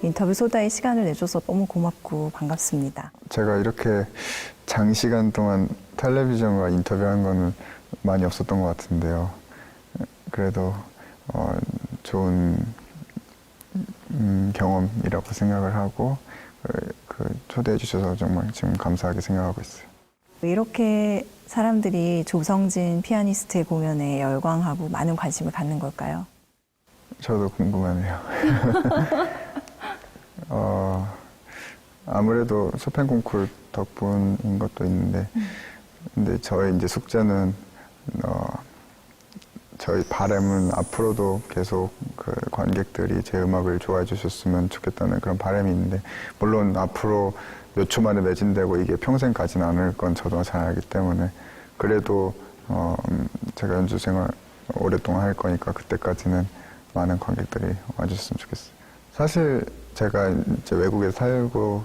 인터뷰 소다의 시간을 내줘서 너무 고맙고 반갑습니다. 제가 이렇게 장시간 동안 텔레비전과 인터뷰한 거는 많이 없었던 것 같은데요. 그래도 좋은 경험이라고 생각을 하고 초대해 주셔서 정말 지금 감사하게 생각하고 있어요. 이렇게 사람들이 조성진 피아니스트의 공연에 열광하고 많은 관심을 갖는 걸까요? 저도 궁금하네요. 아무래도 쇼팽 콩쿠르 덕분인 것도 있는데, 근데 저의 이제 숙제는 저희 바람은 앞으로도 계속 그 관객들이 제 음악을 좋아해 주셨으면 좋겠다는 그런 바람이 있는데, 물론 앞으로 몇 초 만에 매진되고 이게 평생 가지는 않을 건 저도 잘 알기 때문에, 그래도 제가 연주 생활 오랫동안 할 거니까 그때까지는 많은 관객들이 와주셨으면 좋겠어요. 사실 제가 이제 외국에 살고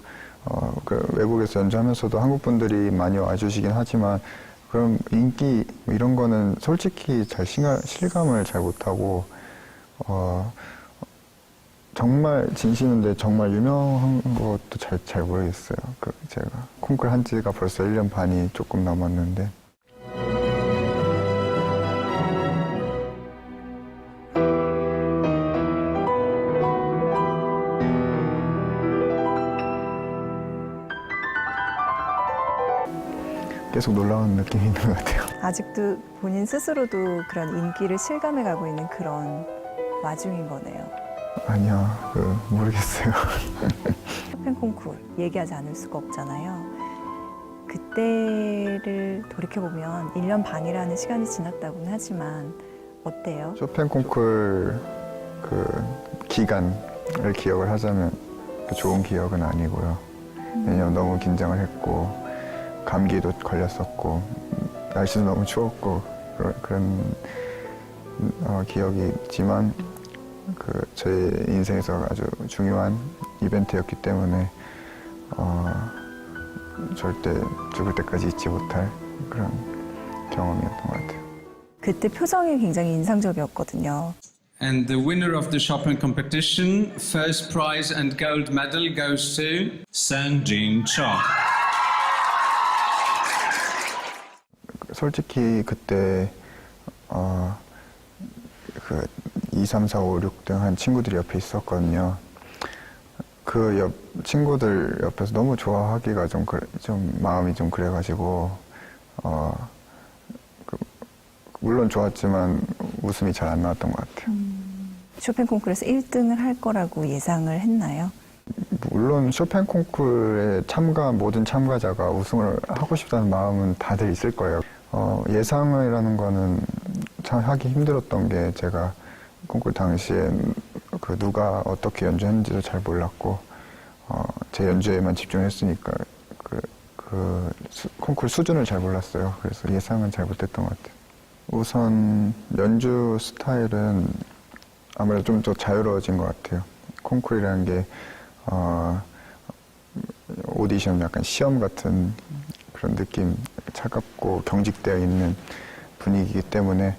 외국에서 연주하면서도 한국 분들이 많이 와주시긴 하지만, 그럼 인기 이런 거는 솔직히 잘 실감을 잘 못하고, 정말 진심인데 정말 유명한 것도 잘 모르겠어요. 제가 콩쿠르 한 지가 벌써 1년 반이 조금 넘었는데. 계속 놀라운 느낌이 있는 것 같아요. 아직도 본인 스스로도 그런 인기를 실감해가고 있는 그런 와중인 거네요. 아니요, 모르겠어요. 쇼팽 콩쿠르 얘기하지 않을 수가 없잖아요. 그때를 돌이켜보면 1년 반이라는 시간이 지났다고는 하지만 어때요? 쇼팽 콩쿠르 기간을 기억을 하자면 좋은 기억은 아니고요. 왜냐면 너무 긴장을 했고, 감기도 걸렸었고, 날씨도 너무 추웠고, 그런 기억이 있지만, 제 인생에서 아주 중요한 이벤트였기 때문에, 절대 죽을 때까지 잊지 못할 그런 경험이었던 것 같아요. 그때 표정이 굉장히 인상적이었거든요. And the winner of the Chopin competition, first prize and gold medal goes to Sang-Jin Cho. 솔직히 그때 2, 3, 4, 5, 6 등 한 친구들이 옆에 있었거든요. 그 친구들 옆에서 너무 좋아하기가 좀 마음이 좀 그래가지고, 물론 좋았지만 웃음이 잘 안 나왔던 것 같아요. 쇼팽 콩쿠르에서 1등을 할 거라고 예상을 했나요? 물론 쇼팽 콩쿠르에 모든 참가자가 우승을 하고 싶다는 마음은 다들 있을 거예요. 예상이라는 거는 참 하기 힘들었던 게, 제가 콩쿠르 당시엔 누가 어떻게 연주했는지도 잘 몰랐고, 제 연주에만 집중했으니까 콩쿠르 수준을 잘 몰랐어요. 그래서 예상은 잘 못했던 것 같아요. 우선 연주 스타일은 아무래도 좀 더 자유로워진 것 같아요. 콩쿠르라는 게 오디션, 약간 시험 같은 그런 느낌, 차갑고 경직되어 있는 분위기이기 때문에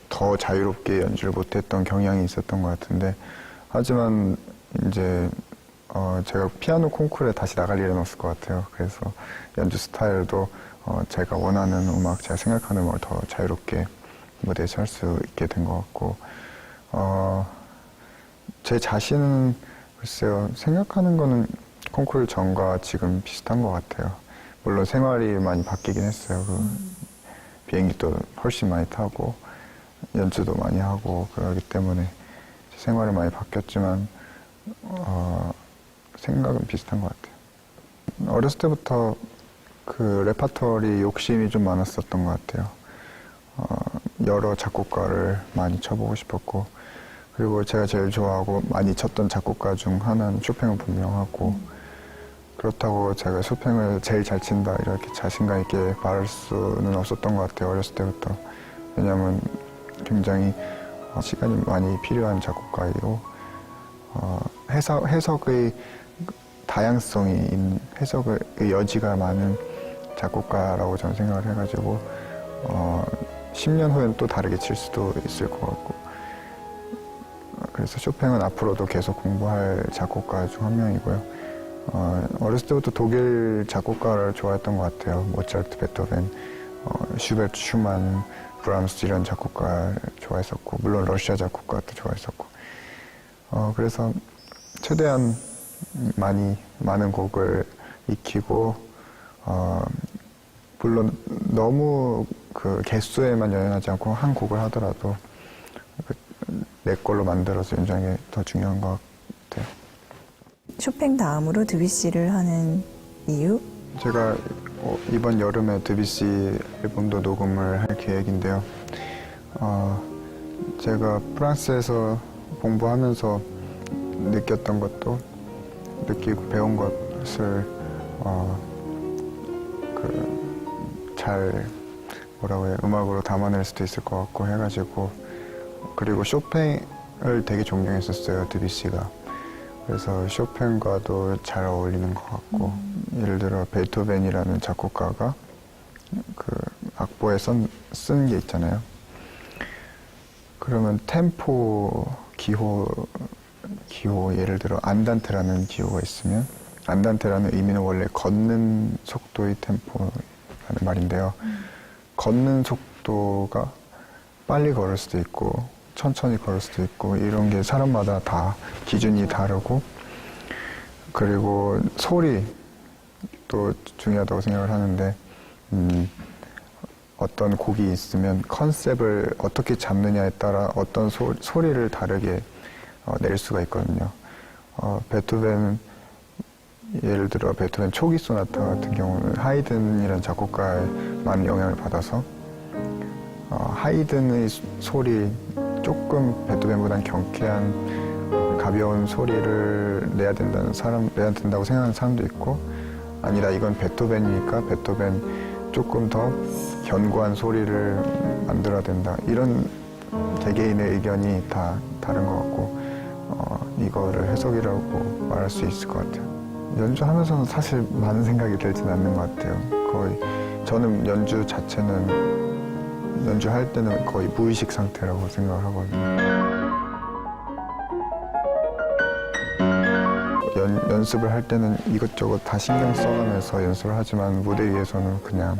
더 자유롭게 연주를 못했던 경향이 있었던 것 같은데, 하지만 이제 제가 피아노 콩쿠르에 다시 나갈 일은 없을 것 같아요. 그래서 연주 스타일도 제가 원하는 음악, 제가 생각하는 음악을 더 자유롭게 무대에서 할 수 있게 된 것 같고, 제 자신은 글쎄요, 생각하는 거는 콩쿠르 전과 지금 비슷한 것 같아요. 물론 생활이 많이 바뀌긴 했어요. 비행기도 훨씬 많이 타고 연주도 많이 하고 그러기 때문에 생활이 많이 바뀌었지만 생각은 비슷한 것 같아요. 어렸을 때부터 레파토리 욕심이 좀 많았었던 것 같아요. 여러 작곡가를 많이 쳐보고 싶었고, 그리고 제가 제일 좋아하고 많이 쳤던 작곡가 중 하나는 쇼팽은 분명하고, 그렇다고 제가 쇼팽을 제일 잘 친다 이렇게 자신감 있게 말할 수는 없었던 것 같아요. 어렸을 때부터. 왜냐하면 굉장히 시간이 많이 필요한 작곡가이고, 해석의 다양성이 있는, 해석의 여지가 많은 작곡가라고 저는 생각을 해가지고 10년 후에는 또 다르게 칠 수도 있을 것 같고, 그래서 쇼팽은 앞으로도 계속 공부할 작곡가 중 한 명이고요. 어렸을 때부터 독일 작곡가를 좋아했던 것 같아요. 모차르트, 베토벤, 슈베르트, 슈만, 브람스 이런 작곡가를 좋아했었고, 물론 러시아 작곡가도 좋아했었고. 그래서 최대한 많은 곡을 익히고, 물론 너무 그 개수에만 연연하지 않고 한 곡을 하더라도 내 걸로 만들어서 연주하는 게 더 중요한 것 같아요. 쇼팽 다음으로 드뷔시를 하는 이유? 제가 이번 여름에 드뷔시 앨범도 녹음을 할 계획인데요. 제가 프랑스에서 공부하면서 느꼈던 것도 느끼고 배운 것을 잘 음악으로 담아낼 수도 있을 것 같고 해가지고, 그리고 쇼팽을 되게 존경했었어요, 드뷔시가. 그래서 쇼팽과도 잘 어울리는 것 같고, 예를 들어 베토벤이라는 작곡가가 그 악보에 쓴 게 있잖아요. 그러면 템포, 기호, 예를 들어 안단테라는 기호가 있으면, 안단테라는 의미는 원래 걷는 속도의 템포라는 말인데요. 걷는 속도가 빨리 걸을 수도 있고 천천히 걸을 수도 있고, 이런 게 사람마다 다 기준이 다르고, 그리고 소리도 중요하다고 생각을 하는데, 어떤 곡이 있으면 컨셉을 어떻게 잡느냐에 따라 어떤 소리를 다르게 낼 수가 있거든요. 예를 들어 베토벤 초기 소나타 같은 경우는 하이든이라는 작곡가의 많은 영향을 받아서 하이든의 소리, 조금 베토벤보다는 경쾌한 가벼운 소리를 내야 된다고 생각하는 사람도 있고, 아니다, 이건 베토벤이니까 베토벤 조금 더 견고한 소리를 만들어야 된다, 이런 개개인의 의견이 다 다른 것 같고, 이거를 해석이라고 말할 수 있을 것 같아요. 연주하면서는 사실 많은 생각이 들진 않는 것 같아요. 거의 저는 연주할 때는 거의 무의식 상태라고 생각을 하거든요. 연습을 할 때는 이것저것 다 신경 써가면서 연습을 하지만, 무대 위에서는 그냥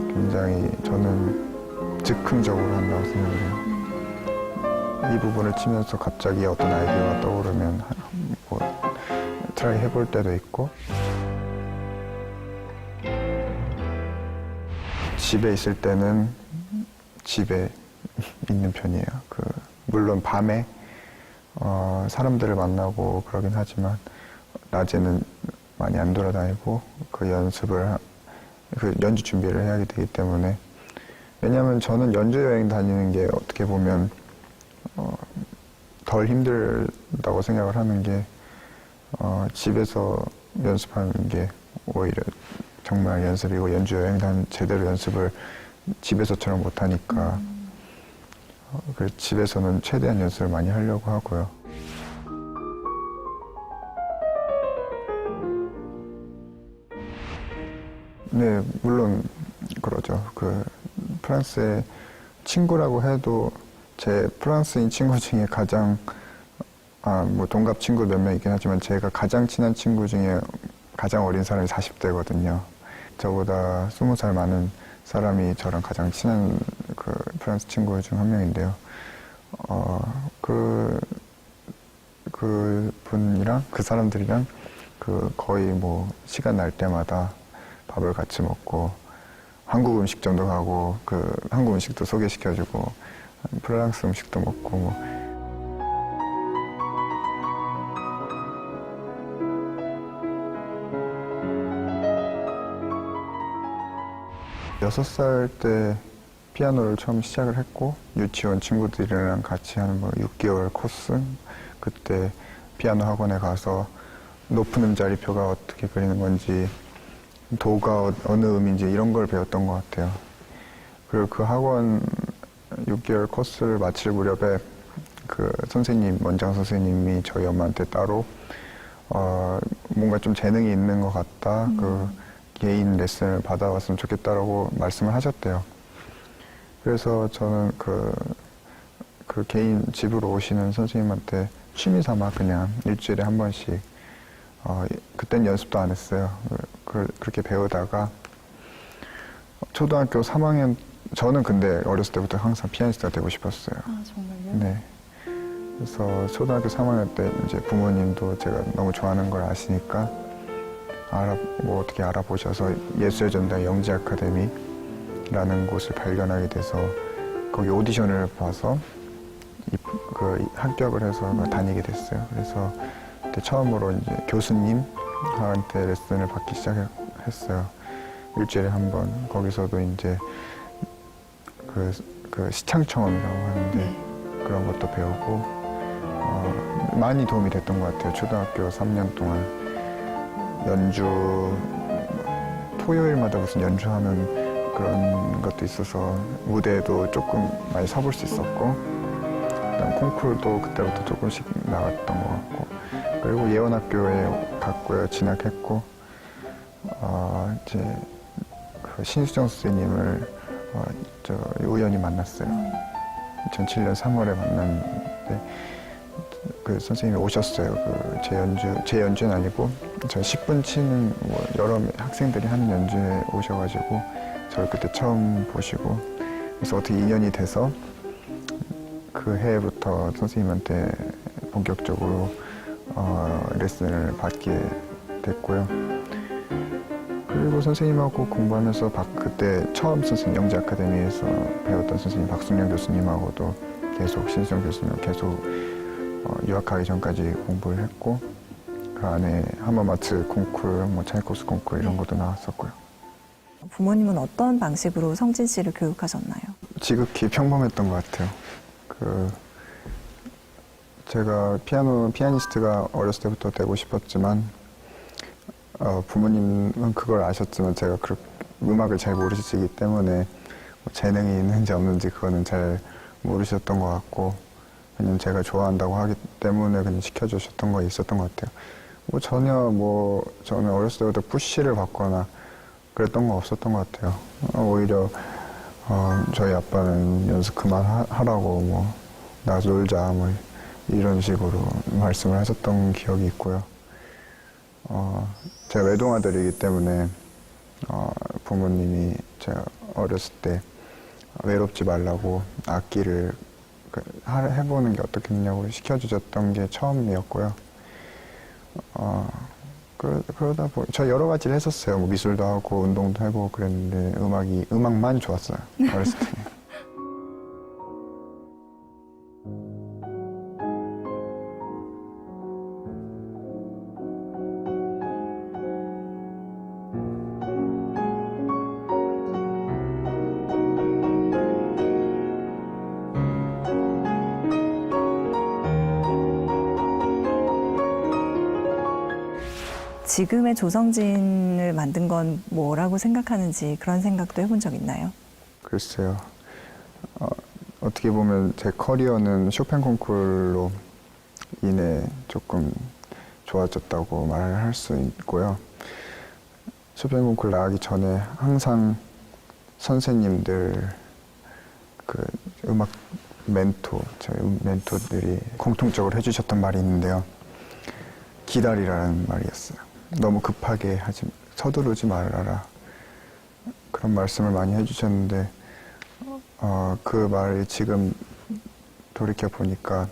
굉장히 저는 즉흥적으로 한다고 생각을 해요. 이 부분을 치면서 갑자기 어떤 아이디어가 떠오르면 트라이 해볼 때도 있고, 집에 있을 때는 집에 있는 편이에요. 물론 밤에 사람들을 만나고 그러긴 하지만, 낮에는 많이 안 돌아다니고 연주 준비를 해야 되기 때문에. 왜냐하면 저는 연주 여행 다니는 게 어떻게 보면 덜 힘들다고 생각을 하는 게, 집에서 연습하는 게 오히려 정말 연습이고, 연주 여행 제대로 연습을 집에서처럼 못하니까 집에서는 최대한 연습을 많이 하려고 하고요. 네, 물론 그러죠. 프랑스의 친구라고 해도 제 프랑스인 친구 중에 가장 동갑 친구 몇 명 있긴 하지만, 제가 가장 친한 친구 중에 가장 어린 사람이 40대거든요. 저보다 20살 많은 사람이 저랑 가장 친한 프랑스 친구 중 한 명인데요. 그 분이랑, 그 사람들이랑 거의 시간 날 때마다 밥을 같이 먹고, 한국 음식점도 가고, 한국 음식도 소개시켜주고, 프랑스 음식도 먹고, 6살 때 피아노를 처음 시작을 했고, 유치원 친구들이랑 같이 하는 6개월 코스, 그때 피아노 학원에 가서 높은 음자리표가 어떻게 그리는 건지, 도가 어느 음인지 이런 걸 배웠던 것 같아요. 그리고 그 학원 6개월 코스를 마칠 무렵에 원장 선생님이 저희 엄마한테 따로 뭔가 좀 재능이 있는 것 같다, 개인 레슨을 받아왔으면 좋겠다라고 말씀을 하셨대요. 그래서 저는 그 개인 집으로 오시는 선생님한테 취미 삼아 그냥 일주일에 한 번씩 그땐 연습도 안 했어요. 그렇게 배우다가 초등학교 3학년 저는 근데 어렸을 때부터 항상 피아니스트가 되고 싶었어요. 아, 정말요? 네. 그래서 초등학교 3학년 때 이제 부모님도 제가 너무 좋아하는 걸 아시니까 어떻게 알아보셔서 예술의 전당 영지 아카데미라는 곳을 발견하게 돼서 거기 오디션을 봐서 합격을 해서 다니게 됐어요. 그래서 그때 처음으로 이제 교수님한테 레슨을 받기 시작했어요. 일주일에 한 번. 거기서도 이제 그 시창청음이라고 하는데 그런 것도 배우고 많이 도움이 됐던 것 같아요. 초등학교 3년 동안 연주 토요일마다 무슨 연주하는 그런 것도 있어서 무대에도 조금 많이 서볼 수 있었고 그다음 콩쿠르도 그때부터 조금씩 나갔던 것 같고 그리고 예원학교에 갔고요. 진학했고 이제 그 신수정 선생님을 우연히 만났어요. 2007년 3월에 만났는데 그 선생님이 오셨어요. 제 연주는 아니고 저 10분 치는 여러 학생들이 하는 연주에 오셔가지고 저를 그때 처음 보시고 그래서 어떻게 인연이 돼서 그 해부터 선생님한테 본격적으로 레슨을 받게 됐고요. 그리고 선생님하고 공부하면서 그때 처음 선생님 영지 아카데미에서 배웠던 선생님 박순영 교수님하고도 계속 신수정 교수님 계속 유학하기 전까지 공부를 했고 그 안에 하마마트 콩쿠르, 차이코스 콩쿠르 이런 것도 나왔었고요. 부모님은 어떤 방식으로 성진 씨를 교육하셨나요? 지극히 평범했던 것 같아요. 제가 피아니스트가 어렸을 때부터 되고 싶었지만 부모님은 그걸 아셨지만 제가 음악을 잘 모르시기 때문에 재능이 있는지 없는지 그거는 잘 모르셨던 것 같고 그냥 제가 좋아한다고 하기 때문에 그냥 시켜주셨던 거 있었던 것 같아요. 저는 어렸을 때부터 푸시를 받거나 그랬던 거 없었던 것 같아요. 오히려 저희 아빠는 연습 그만하라고 나가서 놀자 이런 식으로 말씀을 하셨던 기억이 있고요. 제가 외동아들이기 때문에 부모님이 제가 어렸을 때 외롭지 말라고 악기를 해보는 게 어떻겠냐고 시켜주셨던 게 처음이었고요. 그러다 보니 저 여러 가지를 했었어요. 미술도 하고 운동도 해보고 그랬는데 음악만 좋았어요. 어렸을 때. 지금의 조성진을 만든 건 뭐라고 생각하는지 그런 생각도 해본 적 있나요? 글쎄요. 어떻게 보면 제 커리어는 쇼팽 콩쿠르로 인해 조금 좋아졌다고 말할 수 있고요. 쇼팽 콩쿠르 나가기 전에 항상 선생님들 음악 저희 멘토들이 공통적으로 해주셨던 말이 있는데요. 기다리라는 말이었어요. 너무 급하게 서두르지 말아라. 그런 말씀을 많이 해주셨는데 그 말이 지금 돌이켜 보니까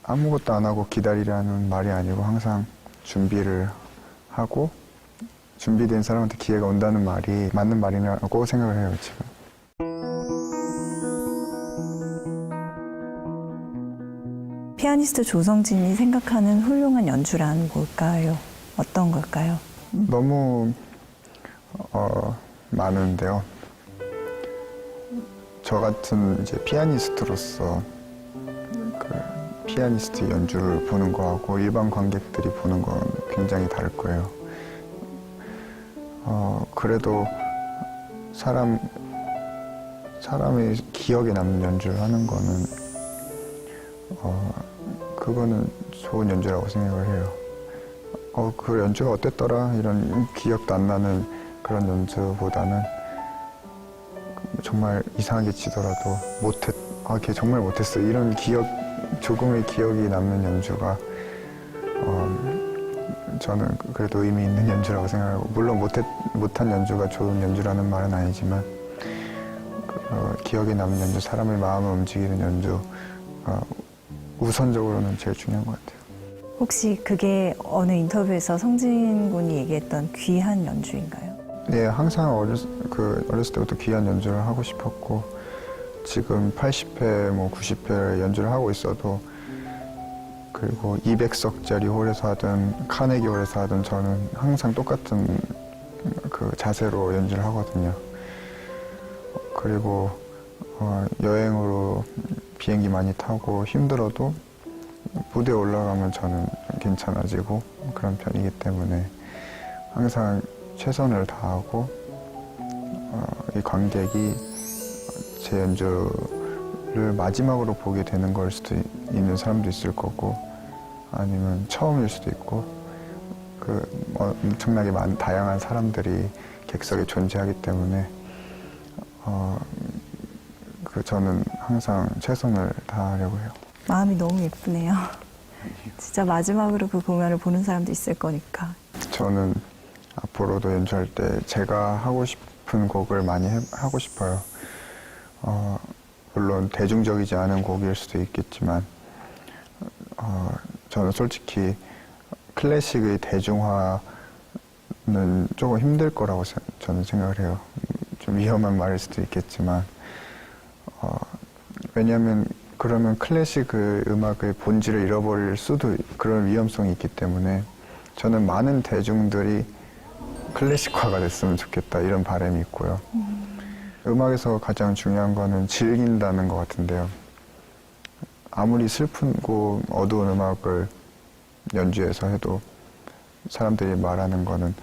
아무것도 안 하고 기다리라는 말이 아니고 항상 준비를 하고 준비된 사람한테 기회가 온다는 말이 맞는 말이라고 생각을 해요, 지금. 피아니스트 조성진이 생각하는 훌륭한 연주란 뭘까요? 어떤 걸까요? 너무 많은데요. 저 같은 이제 피아니스트로서 피아니스트 연주를 보는 거하고 일반 관객들이 보는 건 굉장히 다를 거예요. 그래도 사람의 기억에 남는 연주를 하는 거는 그거는 좋은 연주라고 생각을 해요. 그 연주가 어땠더라 이런 기억도 안 나는 그런 연주보다는 정말 이상하게 치더라도 아, 걔 정말 못했어. 이런 조금의 기억이 남는 연주가 저는 그래도 의미 있는 연주라고 생각하고, 물론 못한 연주가 좋은 연주라는 말은 아니지만 기억에 남는 연주, 사람의 마음을 움직이는 연주가 우선적으로는 제일 중요한 것 같아요. 혹시 그게 어느 인터뷰에서 성진 군이 얘기했던 귀한 연주인가요? 예, 항상 어렸을 때부터 귀한 연주를 하고 싶었고, 지금 80회, 90회 연주를 하고 있어도, 그리고 200석짜리 홀에서 하든 카네기 홀에서 하든 저는 항상 똑같은 그 자세로 연주를 하거든요. 그리고 여행으로 비행기 많이 타고 힘들어도 무대에 올라가면 저는 괜찮아지고 그런 편이기 때문에 항상 최선을 다하고 이 관객이 제 연주를 마지막으로 보게 되는 걸 수도 있는 사람도 있을 거고, 아니면 처음일 수도 있고, 엄청나게 다양한 사람들이 객석에 존재하기 때문에 저는 항상 최선을 다하려고 해요. 마음이 너무 예쁘네요. 진짜 마지막으로 그 공연을 보는 사람도 있을 거니까. 저는 앞으로도 연주할 때 제가 하고 싶은 곡을 많이 하고 싶어요. 물론 대중적이지 않은 곡일 수도 있겠지만 저는 솔직히 클래식의 대중화는 조금 힘들 거라고 저는 생각을 해요. 좀 위험한 말일 수도 있겠지만 왜냐하면 그러면 클래식 음악의 본질을 잃어버릴 수도, 그런 위험성이 있기 때문에 저는 많은 대중들이 클래식화가 됐으면 좋겠다, 이런 바람이 있고요. 음악에서 가장 중요한 거는 즐긴다는 것 같은데요. 아무리 슬프고 어두운 음악을 연주해서 해도 사람들이 말하는 거는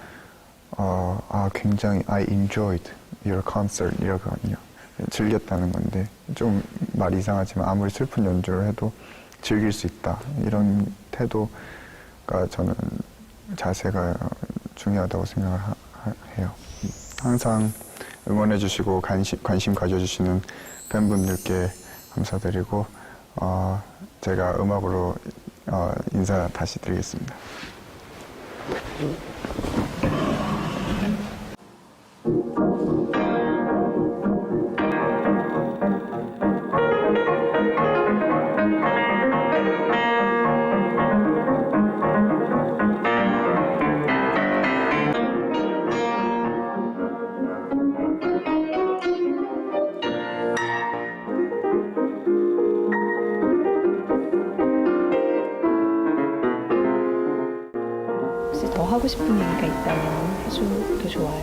굉장히 I enjoyed your concert 이러거든요. 즐겼다는 건데, 좀 말이 이상하지만 아무리 슬픈 연주를 해도 즐길 수 있다, 이런 태도가, 저는 자세가 중요하다고 생각을 해요. 항상 응원해 주시고 관심 가져주시는 팬분들께 감사드리고 제가 음악으로 인사 다시 드리겠습니다. 혹시 더 하고 싶은 얘기가 있다면 해줘도 좋아요.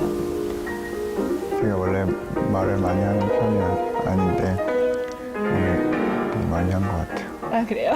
제가 원래 말을 많이 하는 편이 아닌데 오늘 되게 많이 한 것 같아요. 아, 그래요?